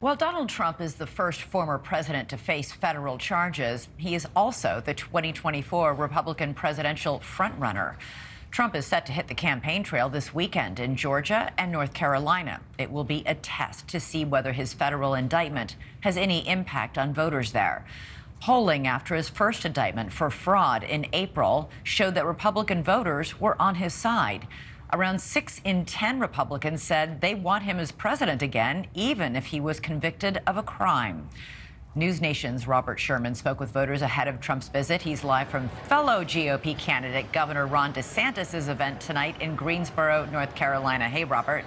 Well, Donald Trump is the first former president to face federal charges. He is also the 2024 Republican presidential frontrunner. Trump is set to hit the campaign trail this weekend in Georgia and North Carolina. It will be a test to see whether his federal indictment has any impact on voters there. Polling after his first indictment for fraud in April showed that Republican voters were on his side. Around 6 in 10 Republicans said they want him as president again, even if he was convicted of a crime. NewsNation's Robert Sherman spoke with voters ahead of Trump's visit. He's live from fellow GOP candidate Governor Ron DeSantis' event tonight in Greensboro, North Carolina. Hey, Robert.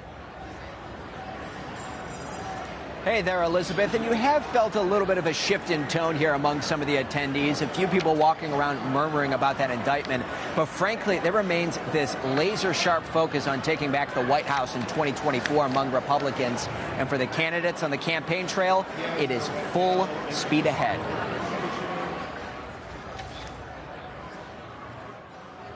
Hey there, Elizabeth. And you have felt a little bit of a shift in tone here among some of the attendees. A few people walking around murmuring about that indictment. But frankly, there remains this laser-sharp focus on taking back the White House in 2024 among Republicans. And for the candidates on the campaign trail, it is full speed ahead.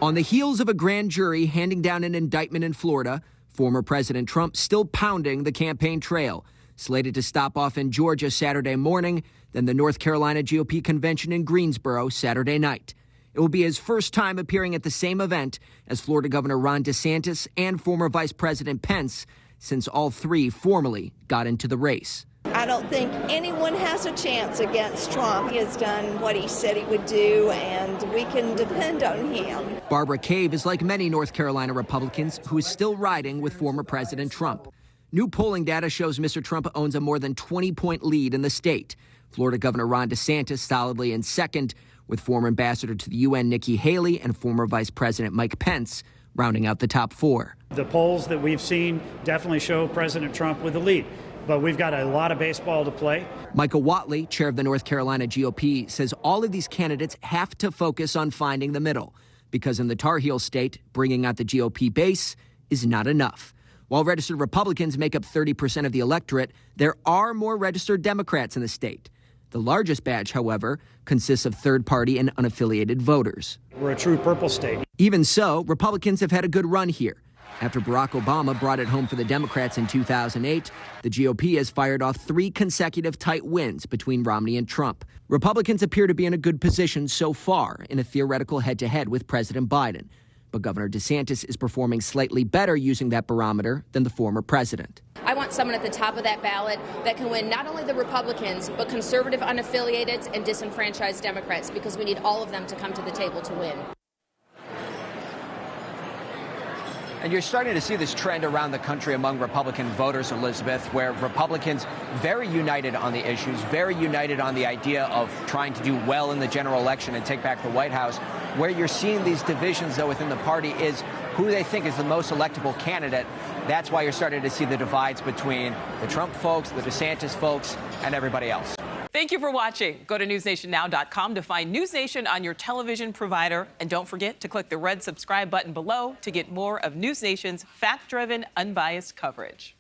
On the heels of a grand jury handing down an indictment in Florida, former President Trump still pounding the campaign trail. Slated to stop off in Georgia Saturday morning, then the North Carolina GOP convention in Greensboro Saturday night. It will be his first time appearing at the same event as Florida Governor Ron DeSantis and former Vice President Pence, since all three formally got into the race. I don't think anyone has a chance against Trump. He has done what he said he would do, and we can depend on him. Barbara Cave is like many North Carolina Republicans who is still riding with former President Trump. New polling data shows Mr. Trump owns a more than 20-point lead in the state. Florida Governor Ron DeSantis solidly in second, with former ambassador to the UN Nikki Haley and former Vice President Mike Pence rounding out the top four. The polls that we've seen definitely show President Trump with the lead, but we've got a lot of baseball to play. Michael Whatley, chair of the North Carolina GOP, says all of these candidates have to focus on finding the middle, because in the Tar Heel state, bringing out the GOP base is not enough. While registered Republicans make up 30% of the electorate, there are more registered Democrats in the state. The largest batch, however, consists of third-party and unaffiliated voters. We're a true purple state. Even so, Republicans have had a good run here. After Barack Obama brought it home for the Democrats in 2008, the GOP has fired off 3 consecutive tight wins between Romney and Trump. Republicans appear to be in a good position so far in a theoretical head-to-head with President Biden. But Governor DeSantis is performing slightly better using that barometer than the former president. I want someone at the top of that ballot that can win not only the Republicans, but conservative unaffiliated and disenfranchised Democrats, because we need all of them to come to the table to win. And you're starting to see this trend around the country among Republican voters, Elizabeth, where Republicans very united on the issues, very united on the idea of trying to do well in the general election and take back the White House. Where you're seeing these divisions, though, within the party is who they think is the most electable candidate. That's why you're starting to see the divides between the Trump folks, the DeSantis folks, and everybody else. Thank you for watching. Go to newsnationnow.com to find NewsNation on your television provider. And don't forget to click the red subscribe button below to get more of NewsNation's fact-driven, unbiased coverage.